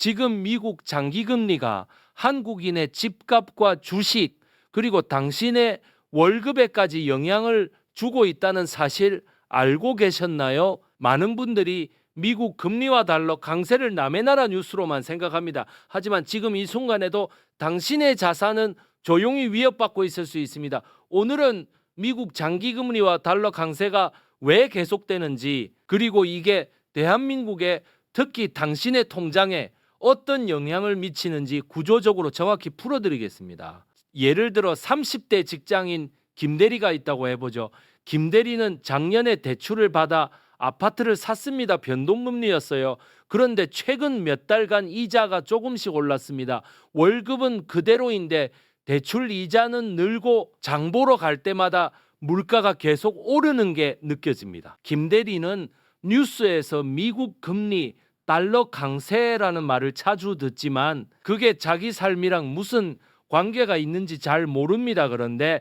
지금 미국 장기금리가 한국인의 집값과 주식 그리고 당신의 월급에까지 영향을 주고 있다는 사실 알고 계셨나요? 많은 분들이 미국 금리와 달러 강세를 남의 나라 뉴스로만 생각합니다. 하지만 지금 이 순간에도 당신의 자산은 조용히 위협받고 있을 수 있습니다. 오늘은 미국 장기금리와 달러 강세가 왜 계속되는지, 그리고 이게 대한민국의 특히 당신의 통장에 어떤 영향을 미치는지 구조적으로 정확히 풀어드리겠습니다. 예를 들어 30대 직장인 김대리가 있다고 해보죠. 김대리는 작년에 대출을 받아 아파트를 샀습니다. 변동금리였어요. 그런데 최근 몇 달간 이자가 조금씩 올랐습니다. 월급은 그대로인데 대출 이자는 늘고 장 보러 갈 때마다 물가가 계속 오르는 게 느껴집니다. 김대리는 뉴스에서 미국 금리, 달러 강세라는 말을 자주 듣지만 그게 자기 삶이랑 무슨 관계가 있는지 잘 모릅니다. 그런데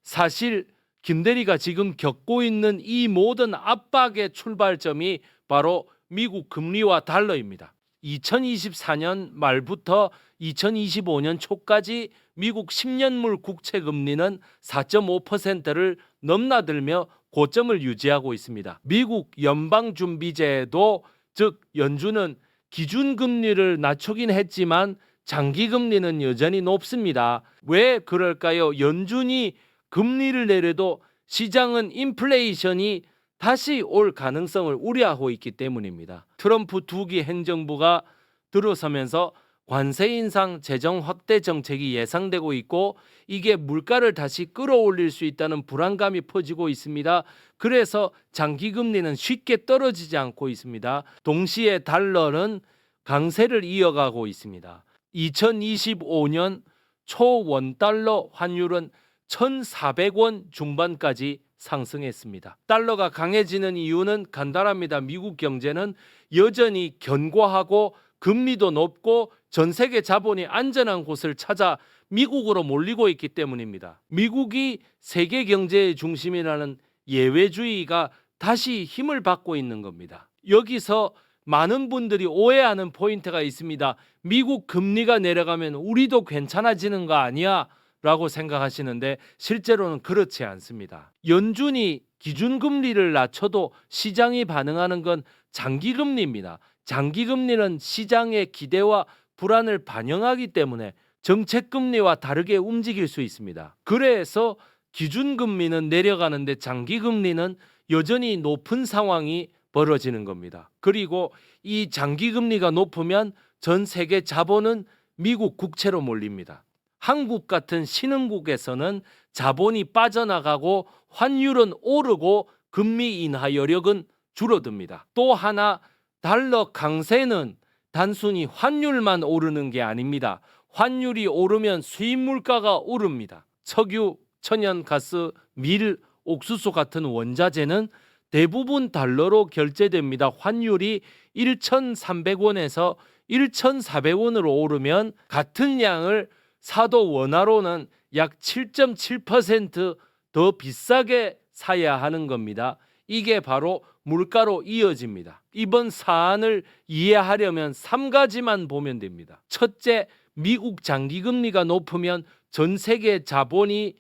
사실 김대리가 지금 겪고 있는 이 모든 압박의 출발점이 바로 미국 금리와 달러입니다. 2024년 말부터 2025년 초까지 미국 10년물 국채 금리는 4.5%를 넘나들며 고점을 유지하고 있습니다. 미국 연방준비제도 즉 연준은 기준금리를 낮추긴 했지만 장기금리는 여전히 높습니다. 왜 그럴까요? 연준이 금리를 내려도 시장은 인플레이션이 다시 올 가능성을 우려하고 있기 때문입니다. 트럼프 2기 행정부가 들어서면서 관세 인상, 재정 확대 정책이 예상되고 있고 이게 물가를 다시 끌어올릴 수 있다는 불안감이 퍼지고 있습니다. 그래서 장기 금리는 쉽게 떨어지지 않고 있습니다. 동시에 달러는 강세를 이어가고 있습니다. 2025년 초 원달러 환율은 1,400원 중반까지 상승했습니다. 달러가 강해지는 이유는 간단합니다. 미국 경제는 여전히 견고하고 금리도 높고 전 세계 자본이 안전한 곳을 찾아 미국으로 몰리고 있기 때문입니다. 미국이 세계 경제의 중심이라는 예외주의가 다시 힘을 받고 있는 겁니다. 여기서 많은 분들이 오해하는 포인트가 있습니다. 미국 금리가 내려가면 우리도 괜찮아지는 거 아니야? 라고 생각하시는데 실제로는 그렇지 않습니다. 연준이 기준금리를 낮춰도 시장이 반응하는 건 장기금리입니다. 장기금리는 시장의 기대와 불안을 반영하기 때문에 정책금리와 다르게 움직일 수 있습니다. 그래서 기준금리는 내려가는데 장기금리는 여전히 높은 상황이 벌어지는 겁니다. 그리고 이 장기금리가 높으면 전 세계 자본은 미국 국채로 몰립니다. 한국 같은 신흥국에서는 자본이 빠져나가고 환율은 오르고 금리 인하 여력은 줄어듭니다. 또 하나 달러 강세는 단순히 환율만 오르는 게 아닙니다. 환율이 오르면 수입 물가가 오릅니다. 석유, 천연가스, 밀, 옥수수 같은 원자재는 대부분 달러로 결제됩니다. 환율이 1,300원에서 1,400원으로 오르면 같은 양을 사도 원화로는 약 7.7% 더 비싸게 사야 하는 겁니다. 이게 바로 물가로 이어집니다. 이번 사안을 이해하려면 3가지만 보면 됩니다. 첫째, 미국 장기금리가 높으면 전 세계 자본이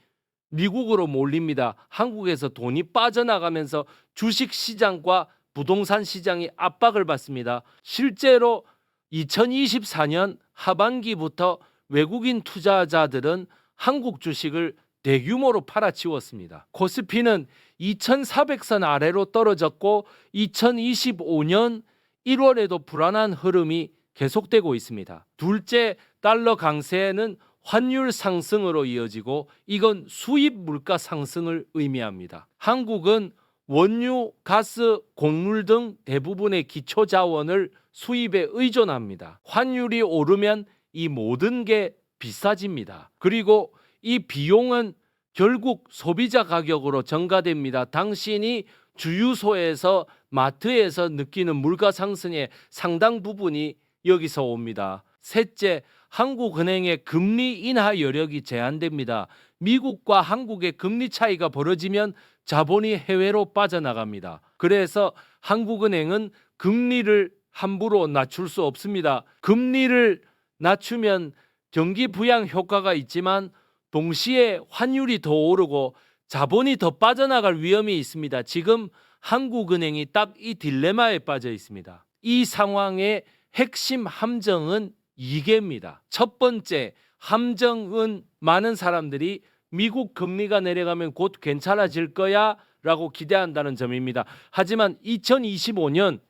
미국으로 몰립니다. 한국에서 돈이 빠져나가면서 주식시장과 부동산 시장이 압박을 받습니다. 실제로 2024년 하반기부터 외국인 투자자들은 한국 주식을 대규모로 팔아치웠습니다. 코스피는 2,400선 아래로 떨어졌고 2025년 1월에도 불안한 흐름이 계속되고 있습니다. 둘째, 달러 강세는 환율 상승으로 이어지고 이건 수입 물가 상승을 의미합니다. 한국은 원유, 가스, 곡물 등 대부분의 기초 자원을 수입에 의존합니다. 환율이 오르면 이 모든 게 비싸집니다. 그리고 이 비용은 결국 소비자 가격으로 전가됩니다. 당신이 주유소에서 마트에서 느끼는 물가 상승의 상당 부분이 여기서 옵니다. 셋째, 한국은행의 금리 인하 여력이 제한됩니다. 미국과 한국의 금리 차이가 벌어지면 자본이 해외로 빠져나갑니다. 그래서 한국은행은 금리를 함부로 낮출 수 없습니다. 금리를 낮추면 경기 부양 효과가 있지만 동시에 환율이 더 오르고 자본이 더 빠져나갈 위험이 있습니다. 지금 한국은행이 딱 이 딜레마에 빠져 있습니다. 이 상황의 핵심 함정은 이개입니다. 첫 번째 함정은 많은 사람들이 미국 금리가 내려가면 곧 괜찮아질 거야 라고 기대한다는 점입니다. 하지만 2025년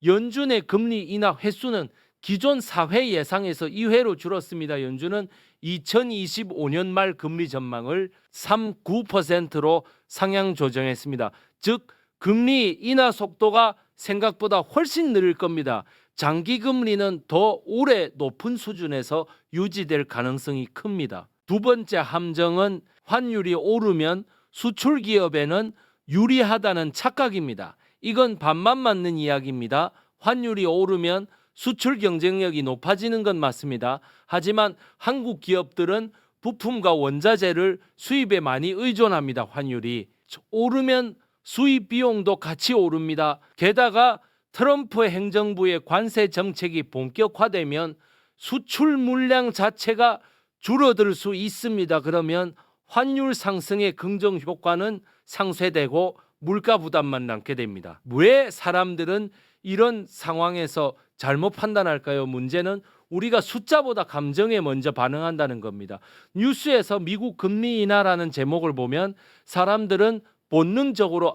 연준의 금리 인하 횟수는 기존 4회 예상에서 2회로 줄었습니다. 연준은 2025년 말 금리 전망을 3.9%로 상향 조정했습니다. 즉 금리 인하 속도가 생각보다 훨씬 느릴 겁니다. 장기 금리는 더 오래 높은 수준에서 유지될 가능성이 큽니다. 두 번째 함정은 환율이 오르면 수출 기업에는 유리하다는 착각입니다. 이건 반만 맞는 이야기입니다. 환율이 오르면 수출 경쟁력이 높아지는 건 맞습니다. 하지만 한국 기업들은 부품과 원자재를 수입에 많이 의존합니다. 환율이 오르면 수입 비용도 같이 오릅니다. 게다가 트럼프 행정부의 관세 정책이 본격화되면 수출 물량 자체가 줄어들 수 있습니다. 그러면 환율 상승의 긍정 효과는 상쇄되고 물가 부담만 남게 됩니다. 왜 사람들은 이런 상황에서 잘못 판단할까요? 문제는 우리가 숫자보다 감정에 먼저 반응한다는 겁니다. 뉴스에서 미국 금리 인하라는 제목을 보면 사람들은 본능적으로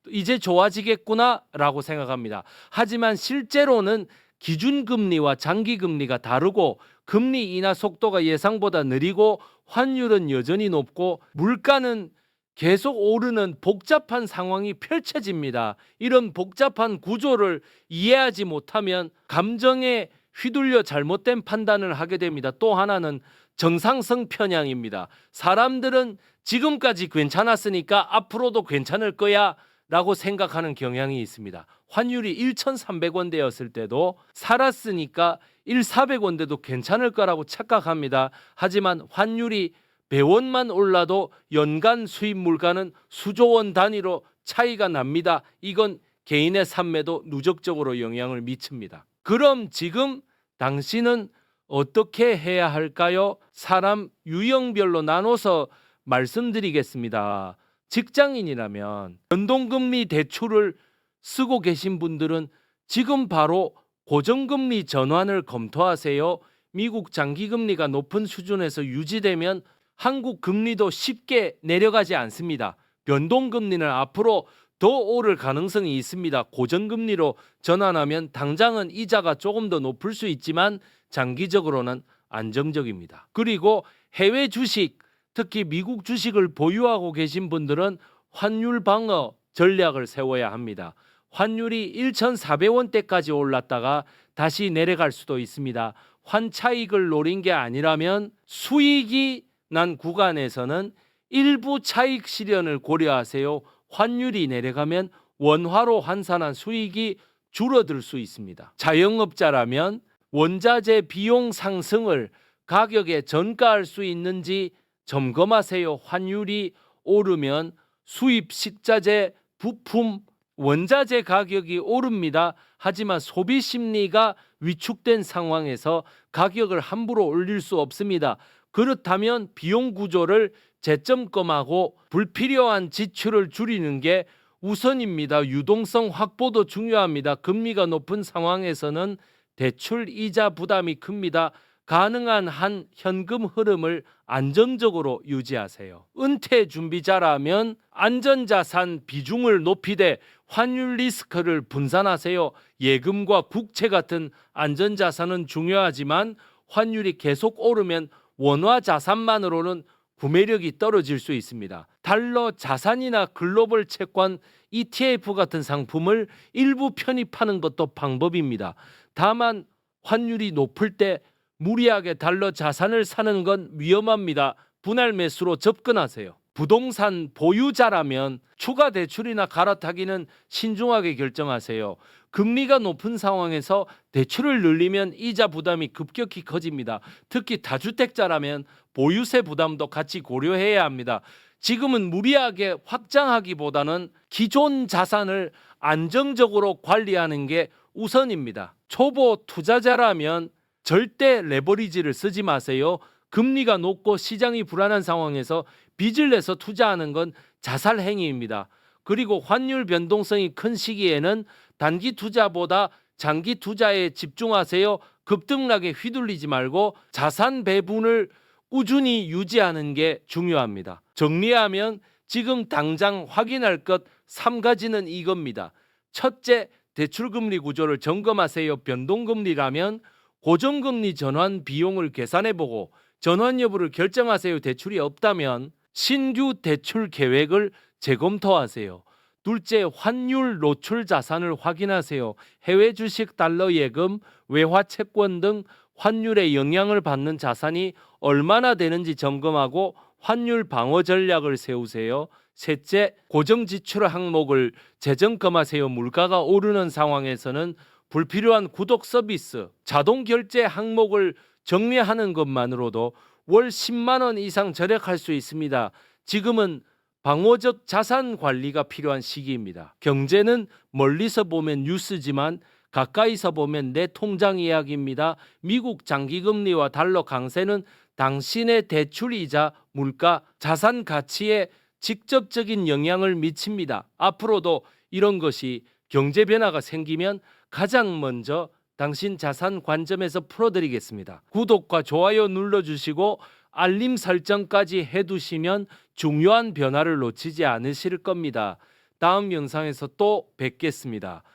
이제 좋아지겠구나 라고 생각합니다. 하지만 실제로는 기준금리와 장기금리가 다르고 금리 인하 속도가 예상보다 느리고 환율은 여전히 높고 물가는 계속 오르는 복잡한 상황이 펼쳐집니다. 이런 복잡한 구조를 이해하지 못하면 감정에 휘둘려 잘못된 판단을 하게 됩니다. 또 하나는 정상성 편향입니다. 사람들은 지금까지 괜찮았으니까 앞으로도 괜찮을 거야 라고 생각하는 경향이 있습니다. 환율이 1,300원 되었을 때도 살았으니까 1,400원 돼도 괜찮을 거라고 착각합니다. 하지만 환율이 100원만 올라도 연간 수입 물가는 수조 원 단위로 차이가 납니다. 이건 개인의 삶에도 누적적으로 영향을 미칩니다. 그럼 지금 당신은 어떻게 해야 할까요? 사람 유형별로 나눠서 말씀드리겠습니다. 직장인이라면 변동금리 대출을 쓰고 계신 분들은 지금 바로 고정금리 전환을 검토하세요. 미국 장기금리가 높은 수준에서 유지되면 한국 금리도 쉽게 내려가지 않습니다. 변동금리는 앞으로 더 오를 가능성이 있습니다. 고정금리로 전환하면 당장은 이자가 조금 더 높을 수 있지만 장기적으로는 안정적입니다. 그리고 해외 주식, 특히 미국 주식을 보유하고 계신 분들은 환율 방어 전략을 세워야 합니다. 환율이 1,400원대까지 올랐다가 다시 내려갈 수도 있습니다. 환차익을 노린 게 아니라면 수익이 난 구간에서는 일부 차익 실현을 고려하세요. 환율이 내려가면 원화로 환산한 수익이 줄어들 수 있습니다. 자영업자라면 원자재 비용 상승을 가격에 전가할 수 있는지 점검하세요. 환율이 오르면 수입 식자재, 부품, 원자재 가격이 오릅니다. 하지만 소비 심리가 위축된 상황에서 가격을 함부로 올릴 수 없습니다. 그렇다면 비용 구조를 재점검하고 불필요한 지출을 줄이는 게 우선입니다. 유동성 확보도 중요합니다. 금리가 높은 상황에서는 대출 이자 부담이 큽니다. 가능한 한 현금 흐름을 안정적으로 유지하세요. 은퇴 준비자라면 안전자산 비중을 높이되 환율 리스크를 분산하세요. 예금과 국채 같은 안전자산은 중요하지만 환율이 계속 오르면 원화 자산만으로는 구매력이 떨어질 수 있습니다. 달러 자산이나 글로벌 채권 ETF 같은 상품을 일부 편입하는 것도 방법입니다. 다만 환율이 높을 때 무리하게 달러 자산을 사는 건 위험합니다. 분할 매수로 접근하세요. 부동산 보유자라면 추가 대출이나 갈아타기는 신중하게 결정하세요. 금리가 높은 상황에서 대출을 늘리면 이자 부담이 급격히 커집니다. 특히 다주택자라면 보유세 부담도 같이 고려해야 합니다. 지금은 무리하게 확장하기보다는 기존 자산을 안정적으로 관리하는 게 우선입니다. 초보 투자자라면 절대 레버리지를 쓰지 마세요. 금리가 높고 시장이 불안한 상황에서 빚을 내서 투자하는 건 자살 행위입니다. 그리고 환율 변동성이 큰 시기에는 단기 투자보다 장기 투자에 집중하세요. 급등락에 휘둘리지 말고 자산 배분을 꾸준히 유지하는 게 중요합니다. 정리하면 지금 당장 확인할 것 3가지는 이겁니다. 첫째, 대출금리 구조를 점검하세요. 변동금리라면 고정금리 전환 비용을 계산해보고 전환 여부를 결정하세요. 대출이 없다면 신규 대출 계획을 재검토하세요. 둘째, 환율 노출 자산을 확인하세요. 해외 주식, 달러 예금, 외화 채권 등 환율에 영향을 받는 자산이 얼마나 되는지 점검하고 환율 방어 전략을 세우세요. 셋째, 고정 지출 항목을 재점검하세요. 물가가 오르는 상황에서는 불필요한 구독 서비스, 자동 결제 항목을 정리하는 것만으로도 월 10만 원 이상 절약할 수 있습니다. 지금은 방어적 자산 관리가 필요한 시기입니다. 경제는 멀리서 보면 뉴스지만 가까이서 보면 내 통장 이야기입니다. 미국 장기금리와 달러 강세는 당신의 대출이자 물가, 자산 가치에 직접적인 영향을 미칩니다. 앞으로도 이런 것이 경제 변화가 생기면 가장 먼저 당신 자산 관점에서 풀어드리겠습니다. 구독과 좋아요 눌러주시고 알림 설정까지 해두시면 중요한 변화를 놓치지 않으실 겁니다. 다음 영상에서 또 뵙겠습니다.